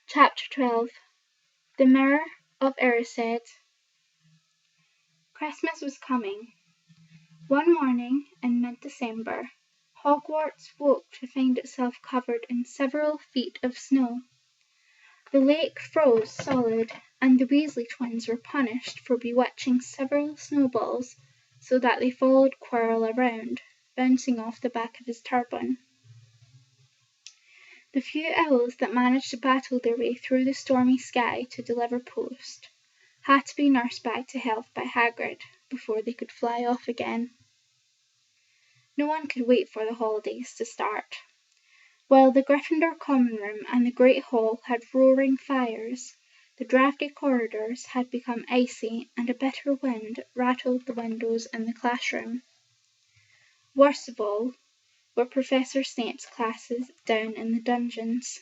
Chapter 12. The Mirror of Erised. Christmas was coming. One morning in mid-December, Hogwarts woke to find itself covered in several feet of snow. The lake froze solid, and the Weasley twins were punished for bewitching several snowballs so that they followed Quirrell around, bouncing off the back of his turban. The few owls that managed to battle their way through the stormy sky to deliver post had to be nursed back to health by Hagrid before they could fly off again. No one could wait for the holidays to start. While the Gryffindor common room and the Great Hall had roaring fires, the draughty corridors had become icy and a bitter wind rattled the windows in the classroom. Worst of all were Professor Snape's classes down in the dungeons,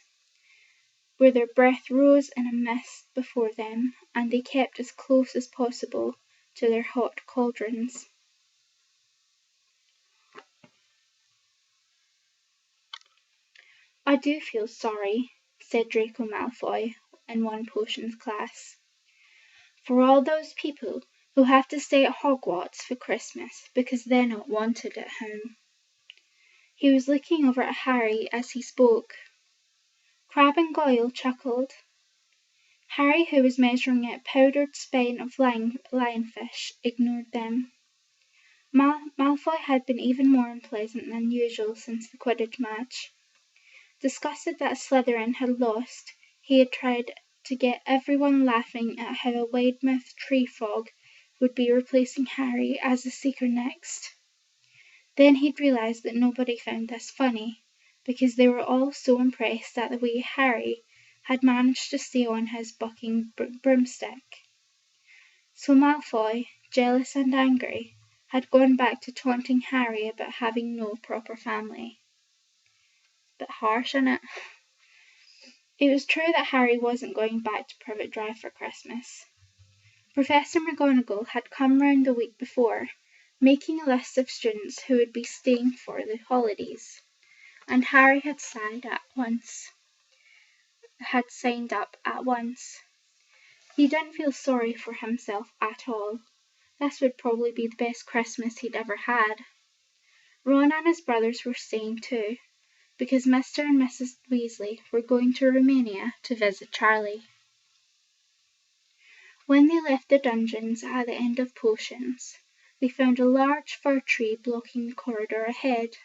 where their breath rose in a mist before them, and they kept as close as possible to their hot cauldrons. "I do feel sorry," said Draco Malfoy in one potions class, "for all those people who have to stay at Hogwarts for Christmas because they're not wanted at home." He was looking over at Harry as he spoke. Crabbe and Goyle chuckled. Harry, who was measuring out powdered spine of lionfish, ignored them. Malfoy had been even more unpleasant than usual since the Quidditch match. Disgusted that Slytherin had lost, he had tried to get everyone laughing at how a wide-mouthed tree frog would be replacing Harry as the Seeker next. Then he'd realised that nobody found this funny, because they were all so impressed at the way Harry had managed to stay on his bucking broomstick. So Malfoy, jealous and angry, had gone back to taunting Harry about having no proper family. Bit harsh, innit? It was true that Harry wasn't going back to Privet Drive for Christmas. Professor McGonagall had come round the week before, making a list of students who would be staying for the holidays, and Harry had signed up at once. He didn't feel sorry for himself at all. This would probably be the best Christmas he'd ever had. Ron and his brothers were staying too, because Mr. and Mrs. Weasley were going to Romania to visit Charlie. When they left the dungeons at the end of potions, they found a large fir tree blocking the corridor ahead.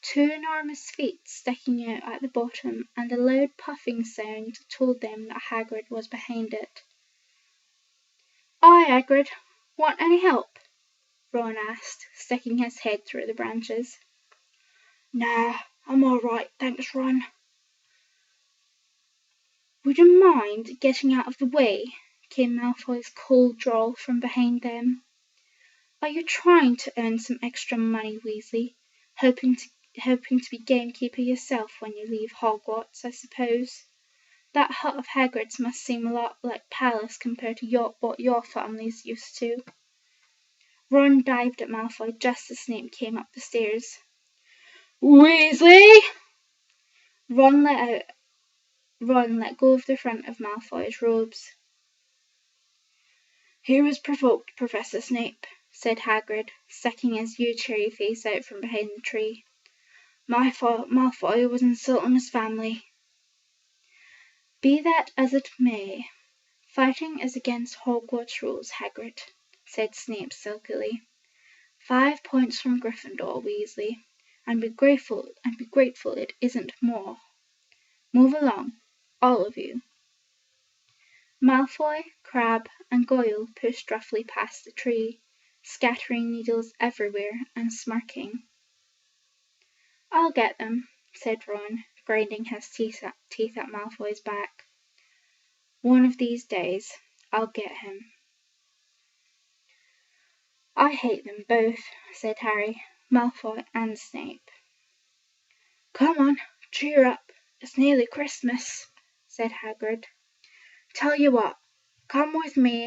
Two enormous feet sticking out at the bottom, and a loud puffing sound told them that Hagrid was behind it. "Aye, Hagrid, want any help?" Ron asked, sticking his head through the branches. "Nah, I'm all right, thanks, Ron." "Would you mind getting out of the way?" came Malfoy's cold drawl from behind them. "Are you trying to earn some extra money, Weasley? Hoping to be gamekeeper yourself when you leave Hogwarts, I suppose? That hut of Hagrid's must seem a lot like palace compared to what your family's used to." Ron dived at Malfoy just as Snape came up the stairs. "Weasley!" Ron let go of the front of Malfoy's robes. "He was provoked, Professor Snape," said Hagrid, sticking his yew-cherry face out from behind the tree. Malfoy was insulting his family." "Be that as it may, fighting is against Hogwarts rules, Hagrid," said Snape silkily. 5 points from Gryffindor, Weasley, and be grateful it isn't more. Move along, all of you." Malfoy, Crabbe, and Goyle pushed roughly past the tree, scattering needles everywhere and smirking. "I'll get them," said Ron, grinding his teeth at Malfoy's back. "One of these days, I'll get him." "I hate them both," said Harry, Malfoy and Snape. "Come on, cheer up, it's nearly Christmas," said Hagrid. "Tell you what, come with me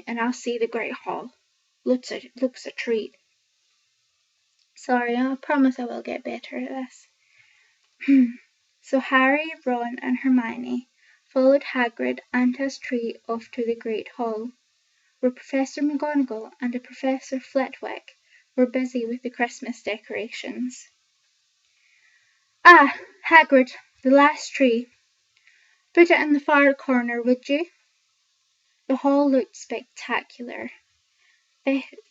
and I'll see the Great Hall. Looks a treat." "Sorry, I promise I will get better at this." So Harry, Ron, and Hermione followed Hagrid and his tree off to the Great Hall, where Professor McGonagall and Professor Flitwick were busy with the Christmas decorations. "Ah, Hagrid, the last tree. Put it in the far corner, would you?" The hall looked spectacular.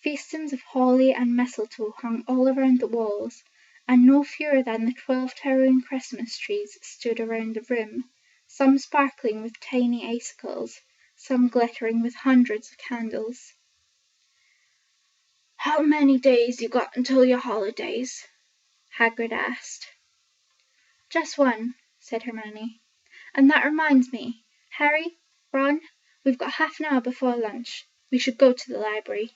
Festoons of holly and mistletoe hung all around the walls, and no fewer than 12 towering Christmas trees stood around the room, some sparkling with tiny icicles, some glittering with hundreds of candles. "How many days you got until your holidays?" Hagrid asked. "Just one," said Hermione. "And that reminds me, Harry, Ron, we've got half an hour before lunch. We should go to the library."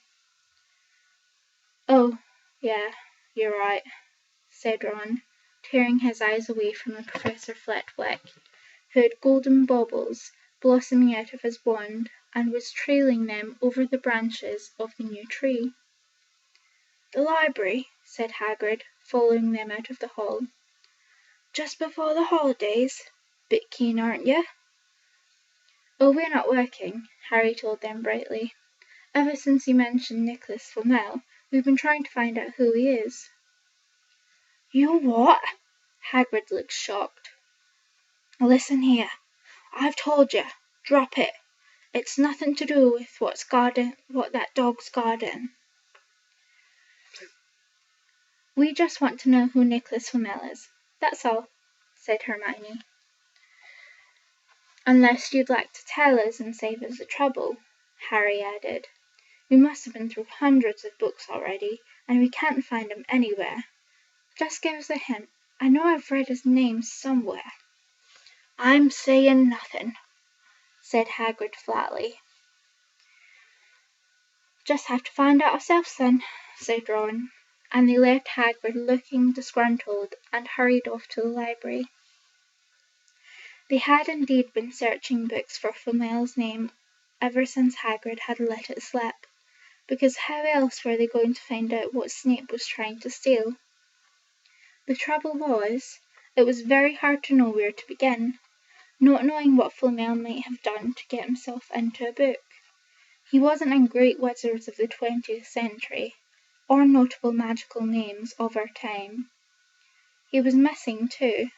"Oh, yeah, you're right," said Ron, tearing his eyes away from Professor Flitwick, who had golden baubles blossoming out of his wand and was trailing them over the branches of the new tree. "The library," said Hagrid, following them out of the hall. "Just before the holidays? Bit keen, aren't you?" "Oh, we're not working," Harry told them brightly. "Ever since you mentioned Nicholas Flamel, we've been trying to find out who he is." "You what?" Hagrid looked shocked. "Listen here. I've told you. Drop it. It's nothing to do with what that dog's guarding." "We just want to know who Nicholas Flamel is. That's all," said Hermione. "Unless you'd like to tell us and save us the trouble," Harry added. "We must have been through hundreds of books already, and we can't find him anywhere. Just give us a hint. I know I've read his name somewhere." "I'm saying nothing," said Hagrid flatly. "Just have to find out ourselves then," said Ron, and they left Hagrid looking disgruntled and hurried off to the library. They had indeed been searching books for Flamel's name ever since Hagrid had let it slip, because how else were they going to find out what Snape was trying to steal? The trouble was, it was very hard to know where to begin, not knowing what Flamel might have done to get himself into a book. He wasn't in great wizards of the 20th century, or notable magical names of our time. He was missing, too,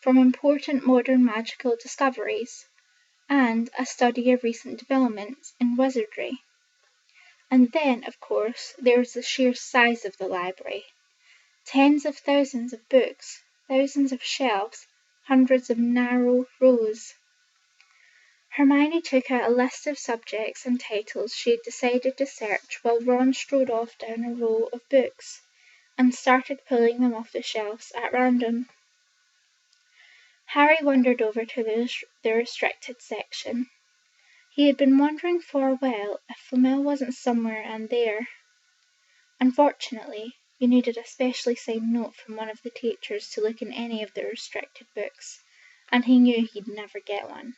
from important modern magical discoveries, and a study of recent developments in wizardry. And then, of course, there was the sheer size of the library. Tens of thousands of books, thousands of shelves, hundreds of narrow rows. Hermione took out a list of subjects and titles she had decided to search while Ron strode off down a row of books and started pulling them off the shelves at random. Harry wandered over to the restricted section. He had been wondering for a while if Flamel wasn't somewhere in there. Unfortunately, you needed a specially signed note from one of the teachers to look in any of the restricted books, and he knew he'd never get one.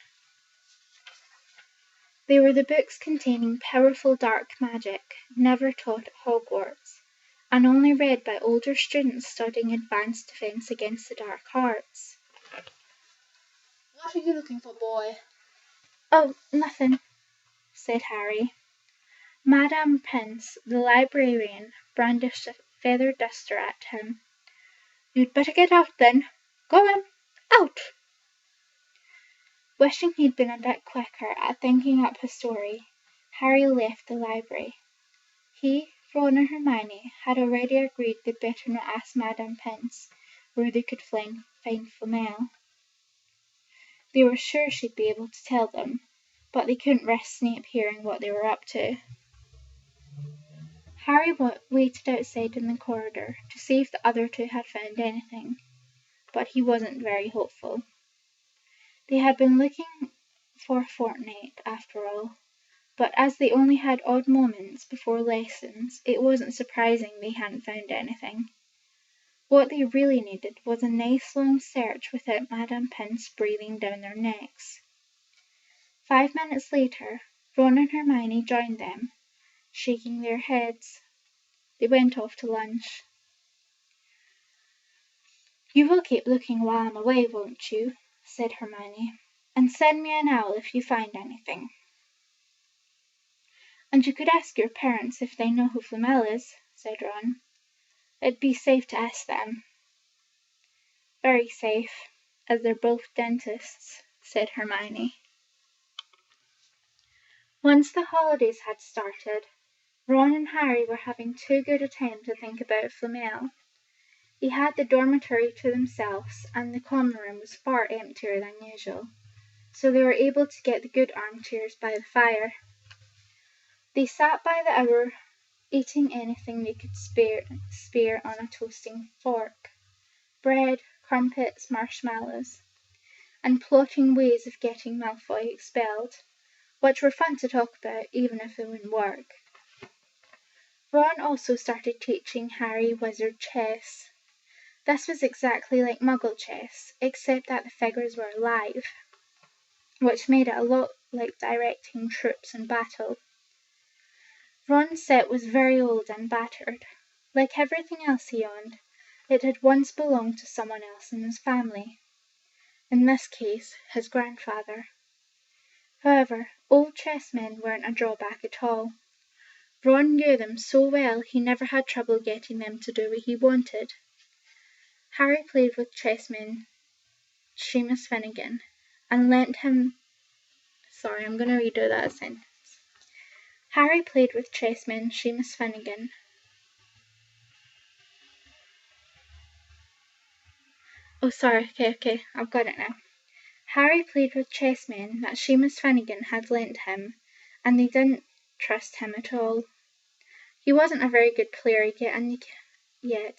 They were the books containing powerful dark magic, never taught at Hogwarts, and only read by older students studying advanced defense against the dark arts. "What are you looking for, boy?" "Oh, nothing," said Harry. Madame Pince, the librarian, brandished a feather duster at him. "You'd better get out, then. Go on, out!" Wishing he'd been a bit quicker at thinking up his story, Harry left the library. He, Ron and Hermione had already agreed they'd better not ask Madame Pince where they could find Flamel. They were sure she'd be able to tell them, but they couldn't risk Snape hearing what they were up to. Harry waited outside in the corridor to see if the other two had found anything, but he wasn't very hopeful. They had been looking for a fortnight, after all, but as they only had odd moments before lessons, it wasn't surprising they hadn't found anything. What they really needed was a nice long search without Madame Pince breathing down their necks. 5 minutes later, Ron and Hermione joined them, shaking their heads. They went off to lunch. "You will keep looking while I'm away, won't you?" said Hermione. "And send me an owl if you find anything." "And you could ask your parents if they know who Flamel is," said Ron. "It'd be safe to ask them." "Very safe, as they're both dentists," said Hermione. Once the holidays had started, Ron and Harry were having too good a time to think about Flamel. He had the dormitory to themselves, and the common room was far emptier than usual, so they were able to get the good armchairs by the fire. They sat by the hour, eating anything they could spare on a toasting fork, bread, crumpets, marshmallows, and plotting ways of getting Malfoy expelled, which were fun to talk about even if they wouldn't work. Ron also started teaching Harry wizard chess. This was exactly like Muggle chess, except that the figures were alive, which made it a lot like directing troops in battle. Ron's set was very old and battered. Like everything else he owned, it had once belonged to someone else in his family, in this case his grandfather. However, old chessmen weren't a drawback at all. Ron knew them so well he never had trouble getting them to do what he wanted. Harry played with chessman Seamus Finnegan and lent him. Sorry, I'm going to redo that sentence. Harry played with chessman Seamus Finnegan. Oh, sorry, okay, I've got it now. Harry played with chessmen that Seamus Finnegan had lent him, and they didn't trust him at all. He wasn't a very good player yet,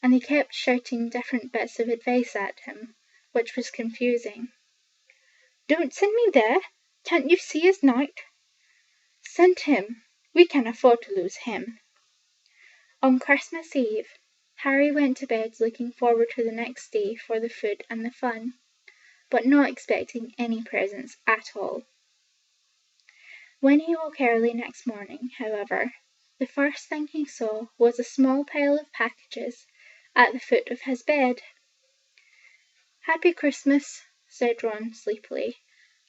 and they kept shouting different bits of advice at him, which was confusing. "Don't send me there! Can't you see his knight? Send him! We can afford to lose him." On Christmas Eve, Harry went to bed looking forward to the next day for the food and the fun, but not expecting any presents at all. When he woke early next morning, however, the first thing he saw was a small pile of packages at the foot of his bed. "Happy Christmas," said Ron sleepily,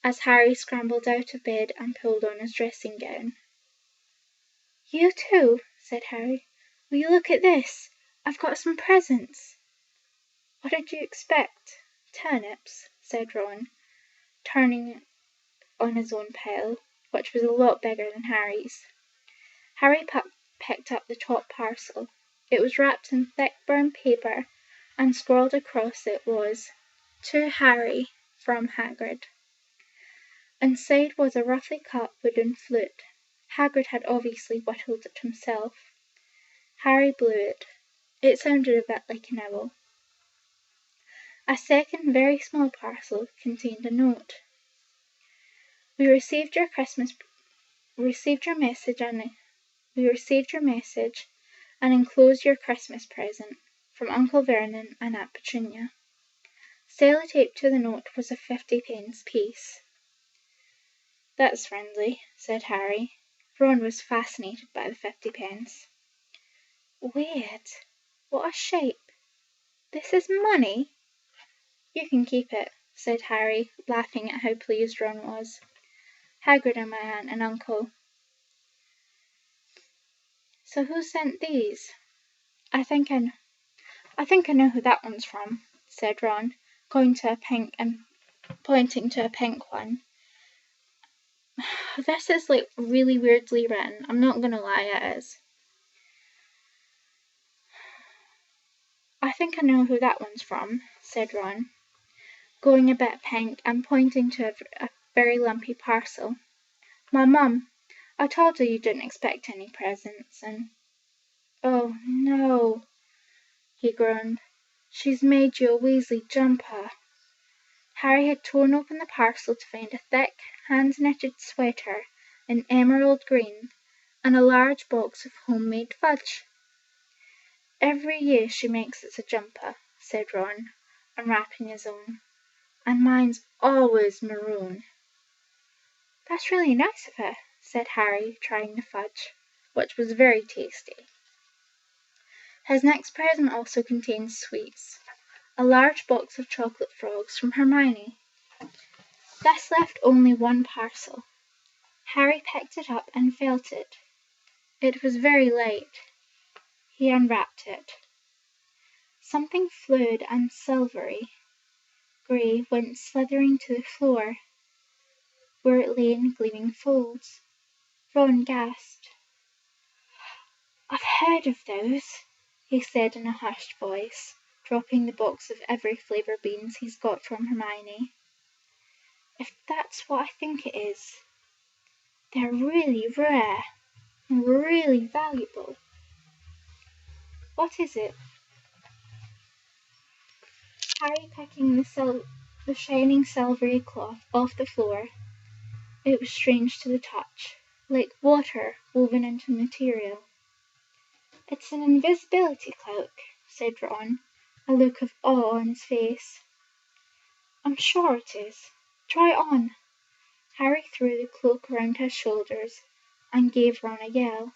as Harry scrambled out of bed and pulled on his dressing gown. "You too," said Harry. "Will you look at this? I've got some presents." "What did you expect? Turnips?" said Ron, turning on his own pile, which was a lot bigger than Harry's. Harry picked up the top parcel. It was wrapped in thick brown paper, and scrawled across it was, "To Harry, from Hagrid." Inside was a roughly cut wooden flute. Hagrid had obviously whittled it himself. Harry blew it. It sounded a bit like an owl. A second very small parcel contained a note. We received your message and enclosed your Christmas present from Uncle Vernon and Aunt Petunia. Sellotaped to the note was a 50-pence piece. "That's friendly," said Harry. Ron was fascinated by the 50-pence. "Wait, what a shape! This is money?" "You can keep it," said Harry, laughing at how pleased Ron was. "Hagrid and my aunt and uncle." "So who sent these?" I think I know who that one's from," said Ron, going to a pink and pointing to a pink one. "This is like really weirdly written. I'm not gonna lie, it is." "I think I know who that one's from," said Ron, going a bit pink and pointing to a very lumpy parcel. "My mum. I told her you didn't expect any presents, and—" "Oh, no," he groaned. "She's made you a Weasley jumper." Harry had torn open the parcel to find a thick, hand-knitted sweater in emerald green, and a large box of homemade fudge. "Every year she makes us a jumper," said Ron, unwrapping his own, "and mine's always maroon." "That's really nice of her," said Harry, trying the fudge, which was very tasty. His next present also contained sweets. a large box of chocolate frogs from Hermione. This left only one parcel. Harry picked it up and felt it. It was very light. He unwrapped it. Something fluid and silvery grey went slithering to the floor, where it lay in gleaming folds. Ron gasped. "I've heard of those," he said in a hushed voice, dropping the box of every flavour beans he's got from Hermione. "If that's what I think it is, they're really rare and really valuable. What is it?" Harry picking the shining silvery cloth off the floor. It was strange to the touch, like water woven into material. "It's an invisibility cloak," said Ron, a look of awe on his face. "I'm sure it is. Try it on." Harry threw the cloak around his shoulders and gave Ron a yell.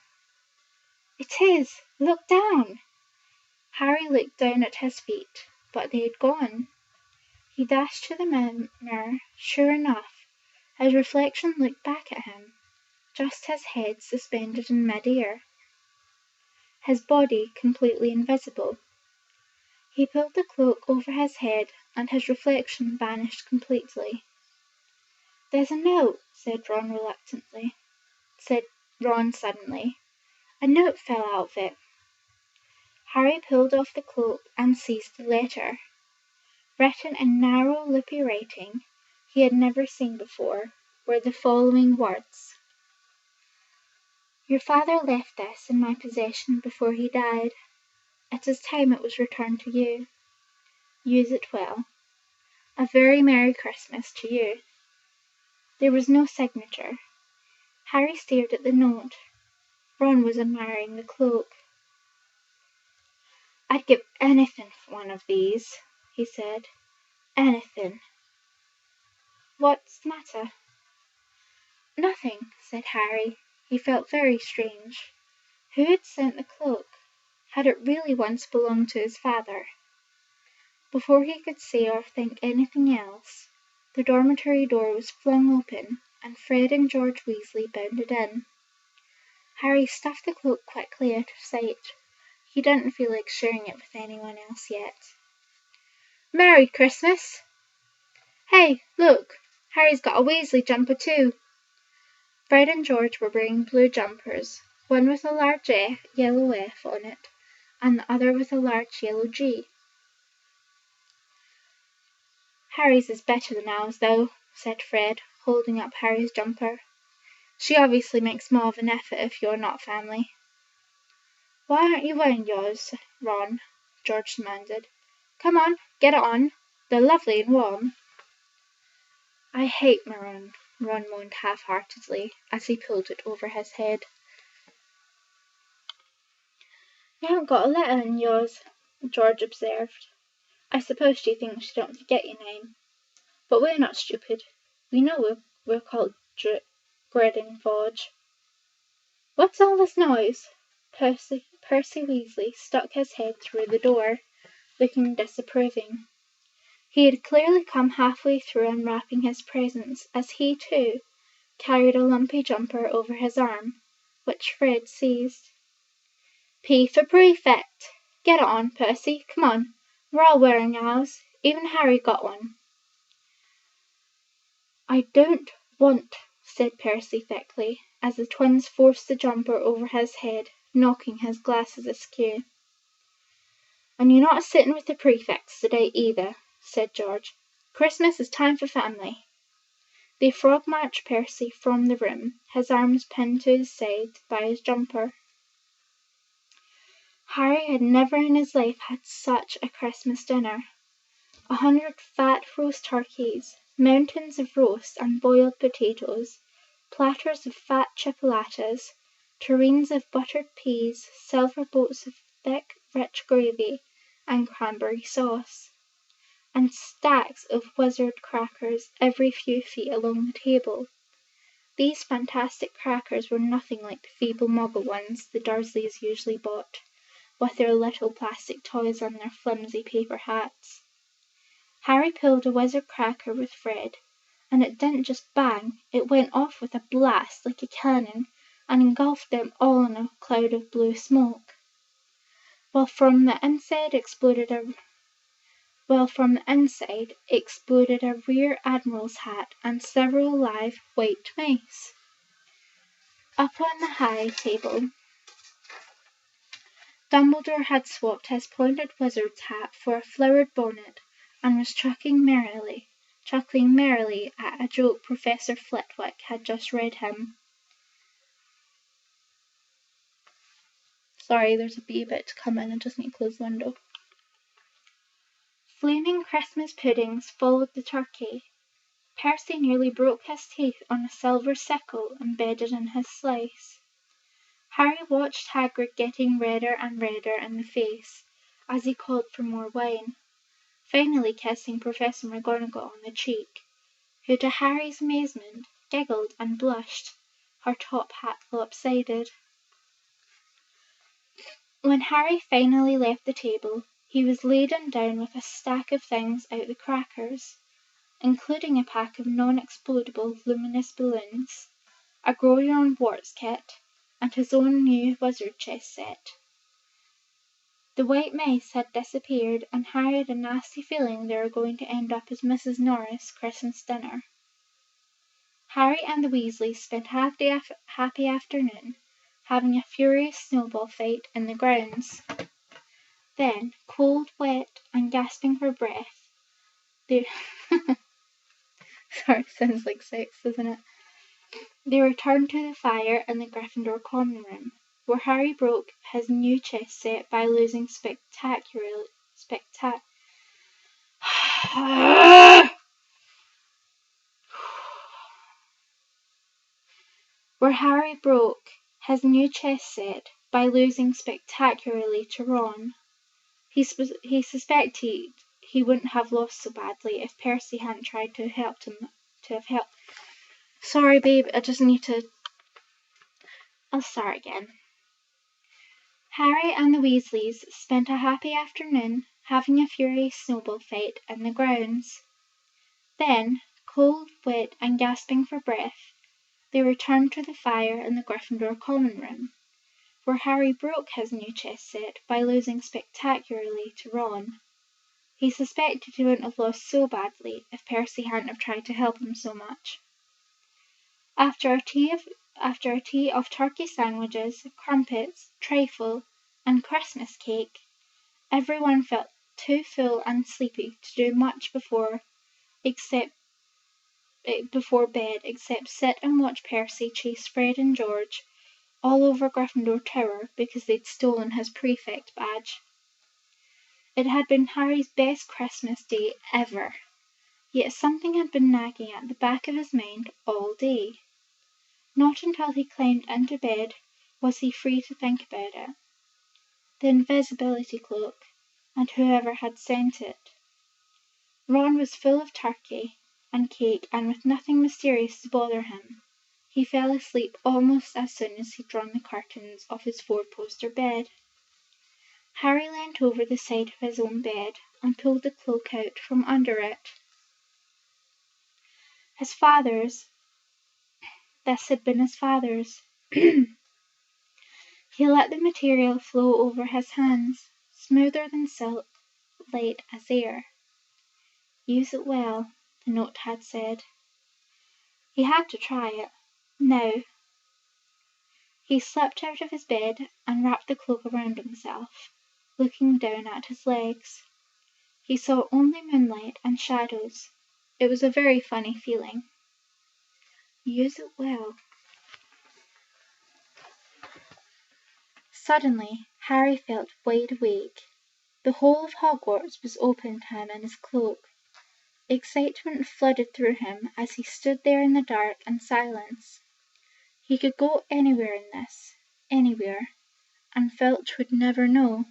"It is! Look down!" Harry looked down at his feet, but they had gone. He dashed to the mirror. Sure enough, his reflection looked back at him, just his head suspended in mid-air, his body completely invisible. He pulled the cloak over his head and his reflection vanished completely. "There's a note," said Ron suddenly. "A note fell out of it." Harry pulled off the cloak and seized the letter. Written in narrow, lippy writing he had never seen before were the following words: "Your father left this in my possession before he died. It is time it was returned to you. Use it well. A very Merry Christmas to you." There was no signature. Harry stared at the note. Ron was admiring the cloak. "I'd give anything for one of these," he said. "Anything. What's the matter?" "Nothing," said Harry. He felt very strange. Who had sent the cloak? Had it really once belonged to his father? Before he could say or think anything else, the dormitory door was flung open, and Fred and George Weasley bounded in. Harry stuffed the cloak quickly out of sight. He didn't feel like sharing it with anyone else yet. "Merry Christmas!" "Hey, look! Harry's got a Weasley jumper too!" Fred and George were wearing blue jumpers, one with a large yellow F on it, and the other with a large yellow G. "Harry's is better than ours, though," said Fred, holding up Harry's jumper. "She obviously makes more of an effort if you're not family." "Why aren't you wearing yours, Ron?" George demanded. "Come on, get it on. They're lovely and warm." "I hate maroon," Ron moaned half-heartedly as he pulled it over his head. "You haven't got a letter in yours," George observed. "I suppose she thinks she don't forget your name. But we're not stupid. We know we're called Grid and Fudge." "What's all this noise?" Percy Weasley stuck his head through the door, looking disapproving. He had clearly come halfway through unwrapping his presents, as he, too, carried a lumpy jumper over his arm, which Fred seized. "P for Prefect! Get it on, Percy, come on. We're all wearing ours. Even Harry got one." "I don't want," said Percy thickly, as the twins forced the jumper over his head, knocking his glasses askew. "And you're not sitting with the prefects today either," said George. "Christmas is time for family." They frog-marched Percy from the room, his arms pinned to his side by his jumper. Harry had never in his life had such a Christmas dinner. 100 fat roast turkeys, mountains of roast and boiled potatoes, platters of fat chipolatas, tureens of buttered peas, silver boats of thick, rich gravy and cranberry sauce, and stacks of wizard crackers every few feet along the table. These fantastic crackers were nothing like the feeble muggle ones the Dursleys usually bought, with their little plastic toys and their flimsy paper hats. Harry pulled a wizard cracker with Fred, and it didn't just bang, it went off with a blast like a cannon and engulfed them all in a cloud of blue smoke, while from the inside exploded a rear admiral's hat and several live white mice. Up on the high table, Dumbledore had swapped his pointed wizard's hat for a flowered bonnet, and was chuckling merrily at a joke Professor Flitwick had just read him. Sorry, there's a bee about to come in. I just need to close the window. Flaming Christmas puddings followed the turkey. Percy nearly broke his teeth on a silver sickle embedded in his slice. Harry watched Hagrid getting redder and redder in the face as he called for more wine, finally kissing Professor McGonagall on the cheek, who to Harry's amazement giggled and blushed, her top hat lopsided. When Harry finally left the table, he was laden down with a stack of things out the crackers, including a pack of non-explodable luminous balloons, a grow-your-own-warts kit, and his own new wizard chess set. The white mice had disappeared, and Harry had a nasty feeling they were going to end up as Mrs. Norris' Christmas dinner. Harry and the Weasleys spent half the happy afternoon having a furious snowball fight in the grounds. Then, cold, wet, and gasping for breath, they sorry, sounds like sex, doesn't it? They returned to the fire in the Gryffindor common room, where Harry broke his new chess set by losing spectacularly to Ron. He suspected he wouldn't have lost so badly if Percy hadn't tried to have helped. Sorry, babe, I'll start again. Harry and the Weasleys spent a happy afternoon having a furious snowball fight in the grounds. Then, cold, wet, and gasping for breath, they returned to the fire in the Gryffindor common room, where Harry broke his new chess set by losing spectacularly to Ron. He suspected he wouldn't have lost so badly if Percy hadn't have tried to help him so much. After a tea of turkey sandwiches, crumpets, trifle, and Christmas cake, everyone felt too full and sleepy to do much before bed except sit and watch Percy chase Fred and George all over Gryffindor Tower because they'd stolen his prefect badge. It had been Harry's best Christmas day ever, yet something had been nagging at the back of his mind all day. Not until he climbed into bed was he free to think about it. The invisibility cloak, and whoever had sent it. Ron was full of turkey and cake, and with nothing mysterious to bother him, he fell asleep almost as soon as he'd drawn the curtains of his four-poster bed. Harry leant over the side of his own bed and pulled the cloak out from under it. This had been his father's. He let the material flow over his hands, smoother than silk, light as air. Use it well, the note had said. He had to try it. Now. He slipped out of his bed and wrapped the cloak around himself, looking down at his legs. He saw only moonlight and shadows. It was a very funny feeling. Use it well. Suddenly, Harry felt wide awake. The whole of Hogwarts was open to him in his cloak. Excitement flooded through him as he stood there in the dark and silence. He could go anywhere in this, anywhere, and Filch would never know.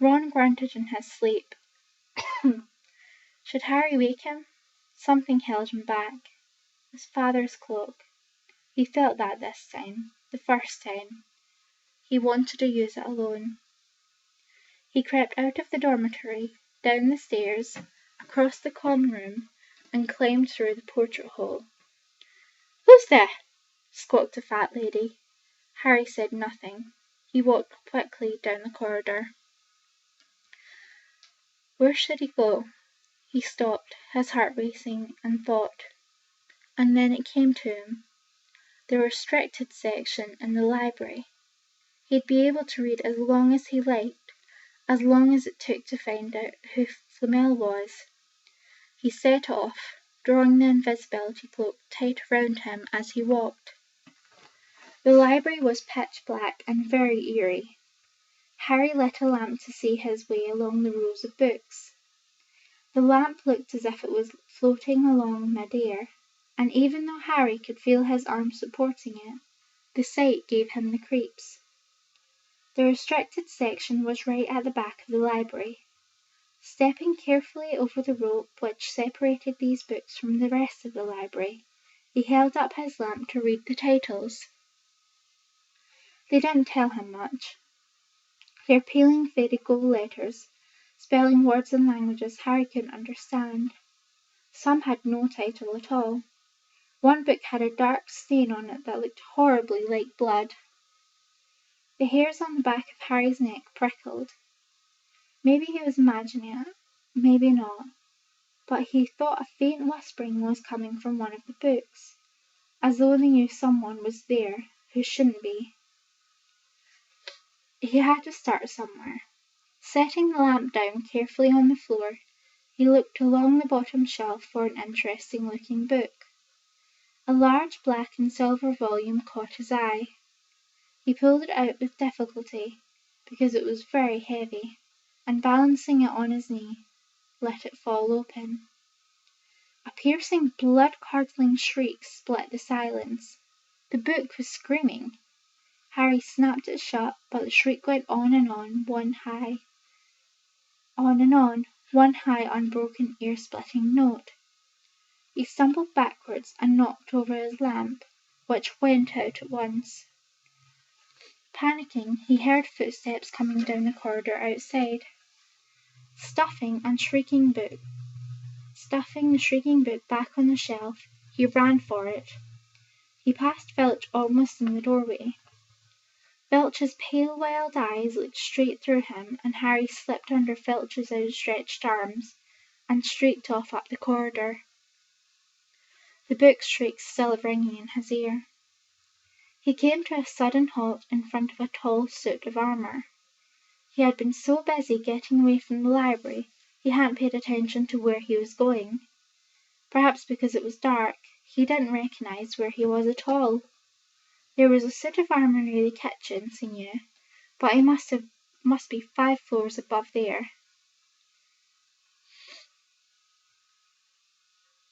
Ron grunted in his sleep. Should Harry wake him? Something held him back. His father's cloak. He felt that this time, the first time. He wanted to use it alone. He crept out of the dormitory, down the stairs, across the common room, and climbed through the portrait hole. "Who's there?" squawked a fat lady. Harry said nothing. He walked quickly down the corridor. Where should he go? He stopped, his heart racing, and thought. And then it came to him. The restricted section in the library. He'd be able to read as long as he liked, as long as it took to find out who Flamel was. He set off, drawing the invisibility cloak tight around him as he walked. The library was pitch black and very eerie. Harry lit a lamp to see his way along the rows of books. The lamp looked as if it was floating along mid-air, and even though Harry could feel his arm supporting it, the sight gave him the creeps. The restricted section was right at the back of the library. Stepping carefully over the rope which separated these books from the rest of the library, he held up his lamp to read the titles. They didn't tell him much. Their peeling faded gold letters, spelling words in languages Harry couldn't understand. Some had no title at all. One book had a dark stain on it that looked horribly like blood. The hairs on the back of Harry's neck prickled. Maybe he was imagining it, maybe not, but he thought a faint whispering was coming from one of the books, as though they knew someone was there who shouldn't be. He had to start somewhere. Setting the lamp down carefully on the floor, he looked along the bottom shelf for an interesting-looking book. A large black and silver volume caught his eye. He pulled it out with difficulty, because it was very heavy, and balancing it on his knee, let it fall open. A piercing, blood-curdling shriek split the silence. The book was screaming. Harry snapped it shut, but the shriek went on and on, one high, unbroken, ear-splitting note. He stumbled backwards and knocked over his lamp, which went out at once. Panicking, he heard footsteps coming down the corridor outside. Stuffing the shrieking book back on the shelf, he ran for it. He passed Filch almost in the doorway. Filch's pale wild eyes looked straight through him, and Harry slipped under Filch's outstretched arms and streaked off up the corridor. The book's shriek still ringing in his ear. He came to a sudden halt in front of a tall suit of armour. He had been so busy getting away from the library, he hadn't paid attention to where he was going. Perhaps because it was dark, he didn't recognize where he was at all. There was a suit of armour near the kitchens, he knew, but he must be 5 floors above there.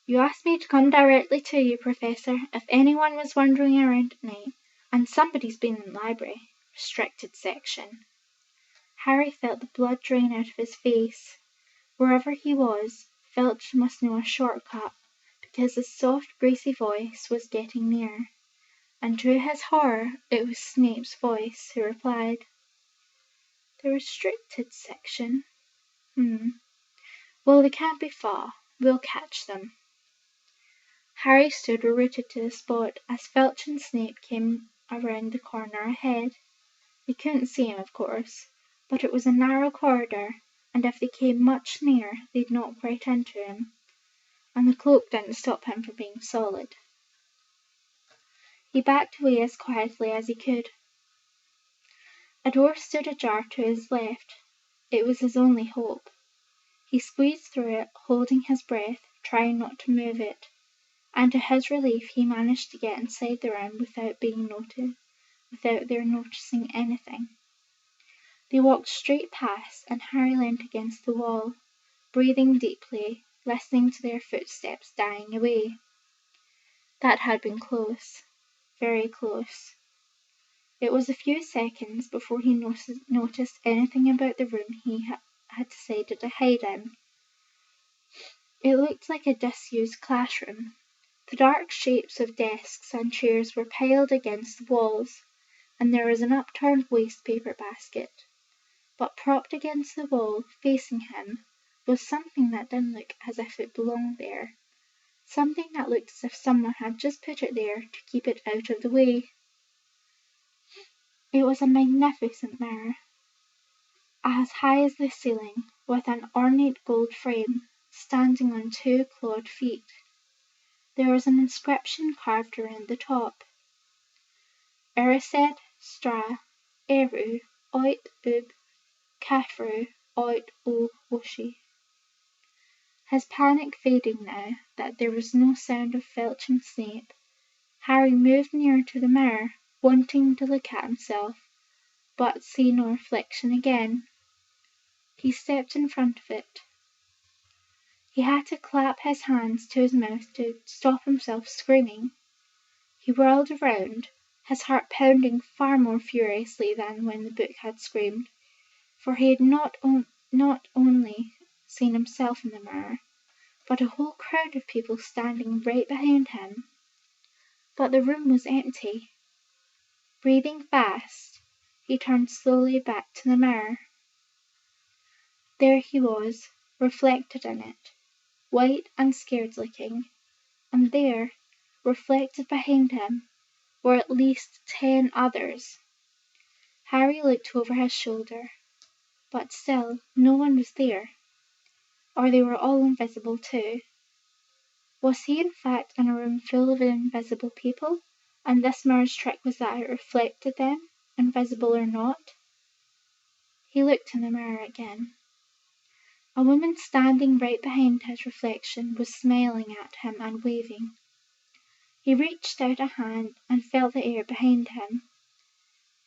"You asked me to come directly to you, Professor, if anyone was wandering around at night, and somebody's been in the library. Restricted section." Harry felt the blood drain out of his face. Wherever he was, Filch must know a shortcut, because his soft, gracie voice was getting near. And to his horror, it was Snape's voice who replied. "The restricted section? Well, they can't be far. We'll catch them." Harry stood rooted to the spot as Filch and Snape came around the corner ahead. They couldn't see him, of course, but it was a narrow corridor, and if they came much nearer, they'd knock right into him. And the cloak didn't stop him from being solid. He backed away as quietly as he could. A door stood ajar to his left. It was his only hope. He squeezed through it, holding his breath, trying not to move it, and to his relief he managed to get inside the room without their noticing anything. They walked straight past, and Harry leant against the wall, breathing deeply, listening to their footsteps dying away. That had been close, very close. It was a few seconds before he noticed anything about the room he had decided to hide in. It looked like a disused classroom. The dark shapes of desks and chairs were piled against the walls, and there was an upturned waste paper basket. But propped against the wall, facing him, was something that didn't look as if it belonged there. Something that looked as if someone had just put it there to keep it out of the way. It was a magnificent mirror, as high as the ceiling, with an ornate gold frame, standing on two clawed feet. There was an inscription carved around the top. Erised stra eru oit ub kafru oit o woshi. His panic fading now that there was no sound of filching Snape, Harry moved nearer to the mirror, wanting to look at himself, but see no reflection again. He stepped in front of it. He had to clap his hands to his mouth to stop himself screaming. He whirled around, his heart pounding far more furiously than when the book had screamed, for he had not only seen himself in the mirror, but a whole crowd of people standing right behind him. But the room was empty. Breathing fast, he turned slowly back to the mirror. There he was, reflected in it, white and scared-looking, and there, reflected behind him, were at least 10 others. Harry looked over his shoulder, but still no one was there, or they were all invisible too. Was he in fact in a room full of invisible people, and this mirror's trick was that it reflected them, invisible or not? He looked in the mirror again. A woman standing right behind his reflection was smiling at him and waving. He reached out a hand and felt the air behind him.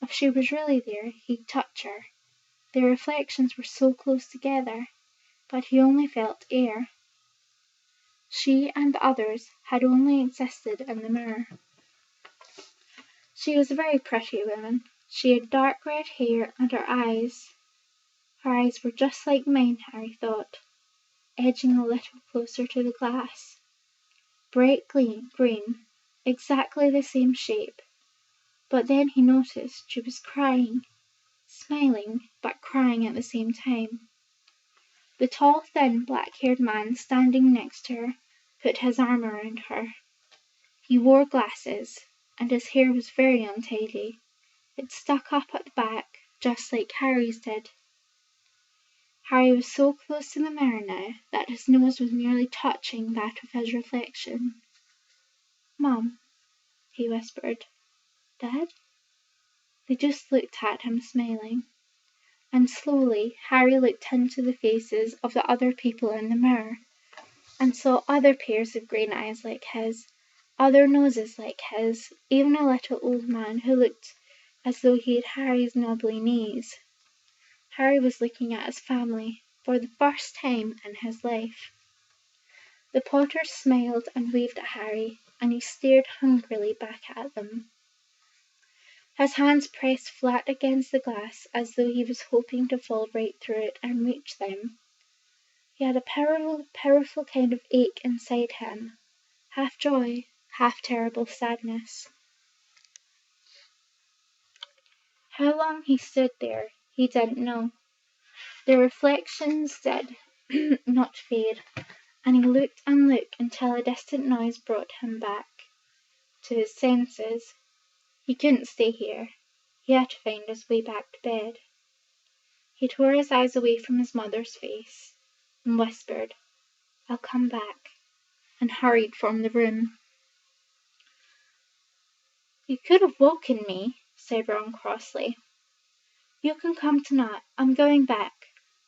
If she was really there, he'd touch her. Their reflections were so close together, but he only felt air. She and the others had only existed in the mirror. She was a very pretty woman. She had dark red hair, and her eyes were just like mine, Harry thought, edging a little closer to the glass. Bright green, exactly the same shape. But then he noticed she was crying, smiling, but crying at the same time. The tall, thin, black-haired man standing next to her put his arm around her. He wore glasses, and his hair was very untidy. It stuck up at the back, just like Harry's did. Harry was so close to the mirror now that his nose was nearly touching that of his reflection. "Mum," he whispered. "Dad?" They just looked at him, smiling. And slowly Harry looked into the faces of the other people in the mirror, and saw other pairs of green eyes like his, other noses like his, even a little old man who looked as though he had Harry's knobbly knees. Harry was looking at his family for the first time in his life. The Potters smiled and waved at Harry, and he stared hungrily back at them. His hands pressed flat against the glass as though he was hoping to fall right through it and reach them. He had a powerful kind of ache inside him, half joy, half terrible sadness. How long he stood there, he didn't know. The reflections did not fade, and he looked and looked until a distant noise brought him back to his senses. He couldn't stay here. He had to find his way back to bed. He tore his eyes away from his mother's face, and whispered, "I'll come back," and hurried from the room. "You could have woken me," said Ron crossly. "You can come tonight. I'm going back.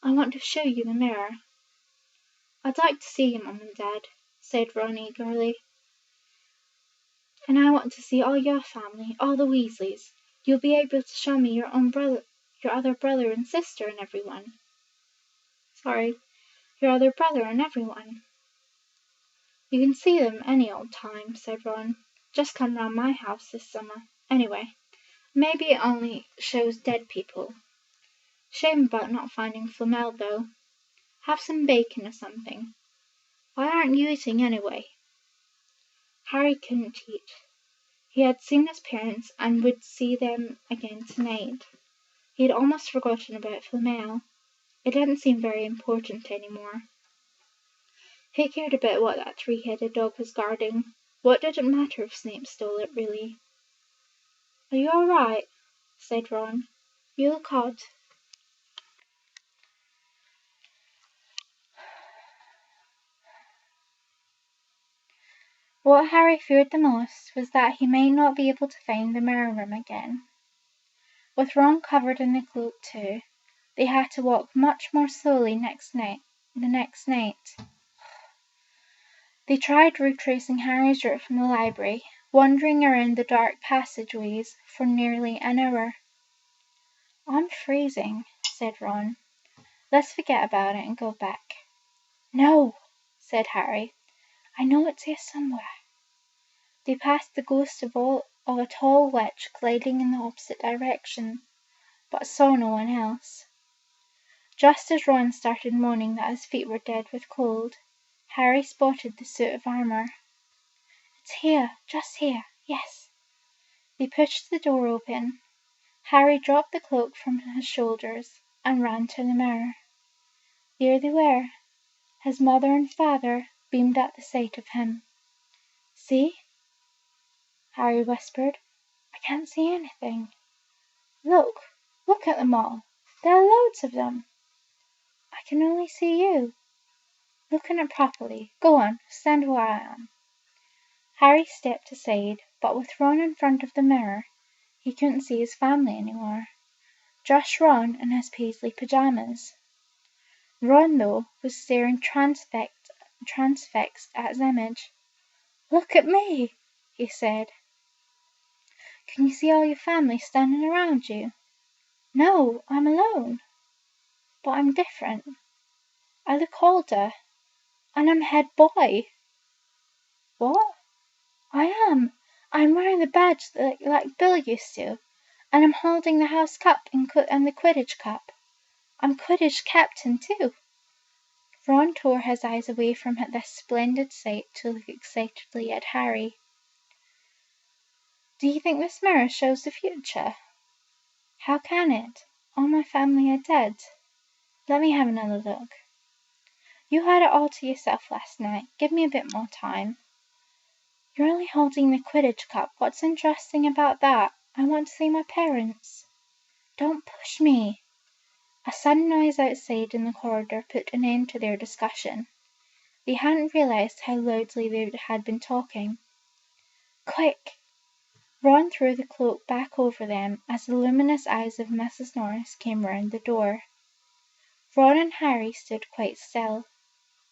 I want to show you the mirror." "I'd like to see you, Mum and Dad," said Ron eagerly. "And I want to see all your family, all the Weasleys. You'll be able to show me your other brother and sister and everyone. Your other brother and everyone." "You can see them any old time," said Ron. "Just come round my house this summer. Anyway, maybe it only shows dead people. Shame about not finding Flamel, though. Have some bacon or something. Why aren't you eating anyway?" Harry couldn't eat. He had seen his parents and would see them again tonight. He had almost forgotten about Flamel. It didn't seem very important anymore. Who cared about what that three-headed dog was guarding? What did it matter if Snape stole it, really? "Are you all right?" said Ron. "You look odd." What Harry feared the most was that he might not be able to find the mirror room again. With Ron covered in the cloak too, they had to walk much more slowly the next night. They tried retracing Harry's route from the library, wandering around the dark passageways for nearly an hour. "I'm freezing," said Ron. "Let's forget about it and go back." "No," said Harry. "I know it's here somewhere." They passed the ghost of a tall witch gliding in the opposite direction, but saw no one else. Just as Ron started moaning that his feet were dead with cold, Harry spotted the suit of armor. "It's here, just here, yes." They pushed the door open. Harry dropped the cloak from his shoulders and ran to the mirror. There they were. His mother and father beamed at the sight of him. "See?" Harry whispered. "I can't see anything." "Look! Look at them all! There are loads of them." "I can only see you." "Look at it properly. Go on, stand where I am." Harry stepped aside, but with Ron in front of the mirror, he couldn't see his family anymore. Just Ron in his paisley pajamas. Ron, though, was staring transfixed at his image. "Look at me," he said. "Can you see all your family standing around you?" "No, I'm alone." "But I'm different. I look older. And I'm head boy." "What?" "I am. I'm wearing the badge like Bill used to. And I'm holding the house cup and the Quidditch cup. I'm Quidditch captain, too." Ron tore his eyes away from this splendid sight to look excitedly at Harry. "Do you think this mirror shows the future?" "How can it? All my family are dead. Let me have another look." "You had it all to yourself last night. Give me a bit more time." "You're only holding the Quidditch cup. What's interesting about that? I want to see my parents." "Don't push me." A sudden noise outside in the corridor put an end to their discussion. They hadn't realized how loudly they had been talking. "Quick!" Ron threw the cloak back over them as the luminous eyes of Mrs. Norris came round the door. Ron and Harry stood quite still,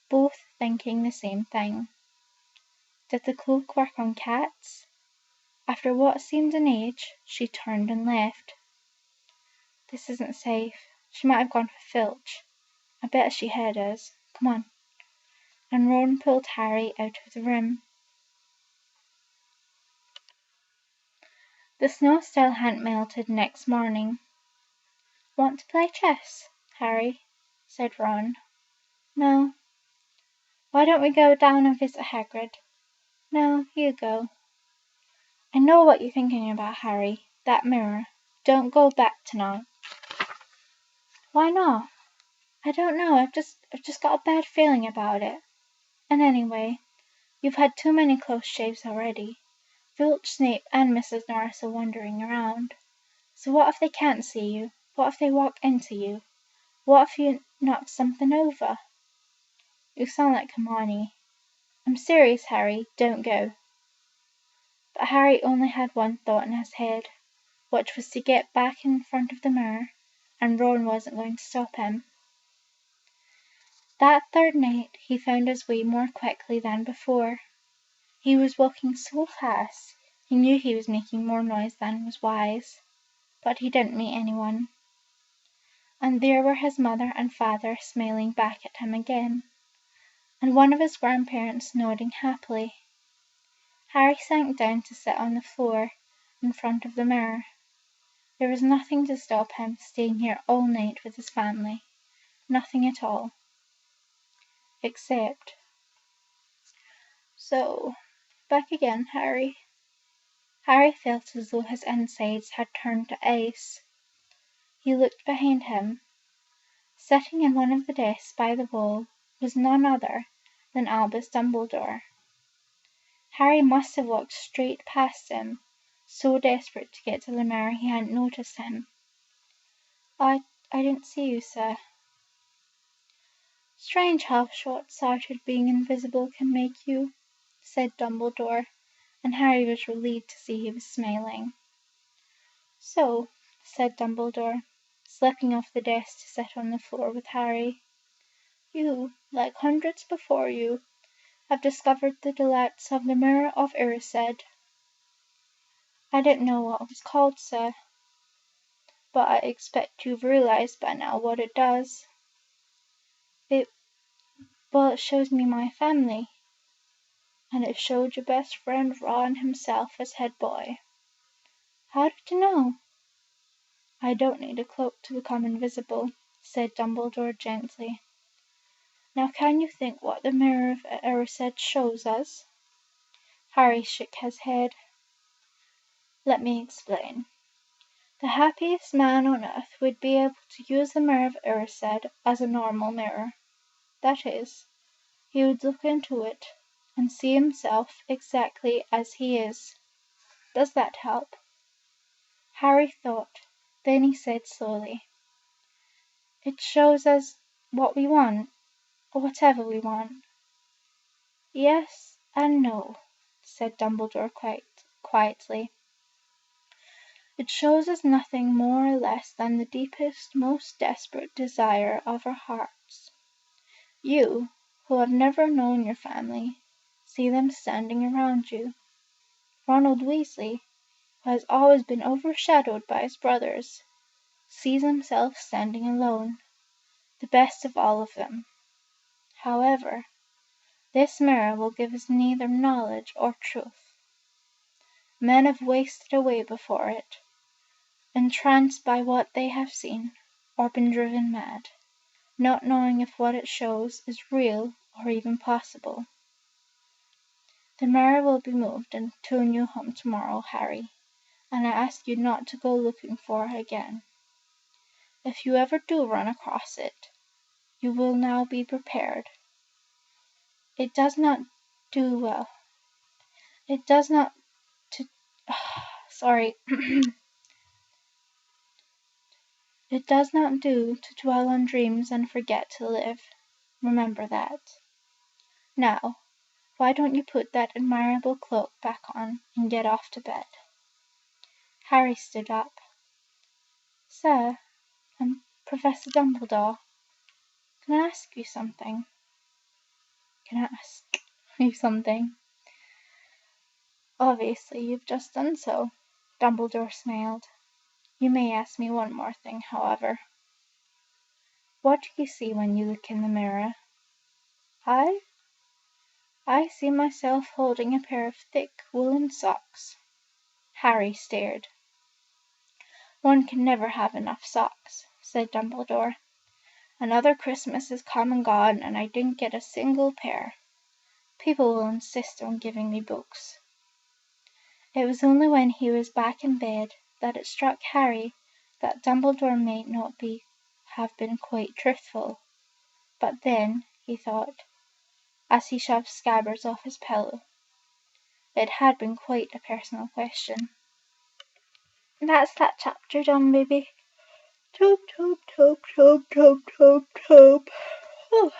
both thinking the same thing. Did the cloak work on cats? After what seemed an age, she turned and left. "This isn't safe. She might have gone for Filch. I bet she heard us. Come on." And Ron pulled Harry out of the room. The snow still hadn't melted next morning. "Want to play chess, Harry?" said Ron. "No." "Why don't we go down and visit Hagrid?" "No, you go." "I know what you're thinking about, Harry. That mirror. Don't go back tonight." "Why not?" "I don't know. I've just got a bad feeling about it. And anyway, you've had too many close shaves already. Filch, Snape, and Mrs. Norris are wandering around. So what if they can't see you? What if they walk into you? What if you knock something over?" "You sound like Hermione." "I'm serious, Harry. Don't go." But Harry only had one thought in his head, which was to get back in front of the mirror, and Ron wasn't going to stop him. That third night he found his way more quickly than before. He was walking so fast he knew he was making more noise than was wise, but he didn't meet anyone. And there were his mother and father smiling back at him again, and one of his grandparents nodding happily. Harry sank down to sit on the floor in front of the mirror. There was nothing to stop him staying here all night with his family. Nothing at all. Except... "So, back again, Harry." Harry felt as though his insides had turned to ice. He looked behind him. Sitting in one of the desks by the wall was none other than Albus Dumbledore. Harry must have walked straight past him, so desperate to get to the mirror he hadn't noticed him. I didn't see you, sir. Strange how short-sighted being invisible can make you, said Dumbledore, and Harry was relieved to see he was smiling. So, said Dumbledore, slipping off the desk to sit on the floor with Harry, you, like hundreds before you, have discovered the delights of the Mirror of Erised. I didn't know what it was called, sir, but I expect you've realized by now what it does. Well, it shows me my family, and it showed your best friend Ron himself as head boy. How did you know? I don't need a cloak to become invisible, said Dumbledore gently. Now can you think what the Mirror of Erised shows us? Harry shook his head. Let me explain. The happiest man on earth would be able to use the Mirror of Erised as a normal mirror. That is, he would look into it and see himself exactly as he is. Does that help? Harry thought. Then he said slowly, it shows us what we want, or whatever we want. Yes and no, said Dumbledore quite quietly. It shows us nothing more or less than the deepest, most desperate desire of our hearts. You, who have never known your family, see them standing around you. Ronald Weasley, who has always been overshadowed by his brothers, sees himself standing alone, the best of all of them. However, this mirror will give us neither knowledge or truth. Men have wasted away before it, entranced by what they have seen, or been driven mad, not knowing if what it shows is real or even possible. The mirror will be moved into a new home tomorrow, Harry, and I ask you not to go looking for it again. If you ever do run across it, you will now be prepared. It does not do well. It does not to sorry. It does not do to dwell on dreams and forget to live. Remember that. Now, why don't you put that admirable cloak back on and get off to bed? Harry stood up. Sir, I'm Professor Dumbledore. Can I ask you something? Can I ask you something? Obviously, you've just done so. Dumbledore smiled. You may ask me one more thing, however. What do you see when you look in the mirror? I see myself holding a pair of thick woolen socks. Harry stared. One can never have enough socks, said Dumbledore. Another Christmas has come and gone, and I didn't get a single pair. People will insist on giving me books. It was only when he was back in bed that it struck Harry that Dumbledore may not have been quite truthful. But then, he thought, as he shoved Scabbers off his pillow, it had been quite a personal question. That's that chapter done, baby. Toop, toop, toop, toop, toop, toop, toop.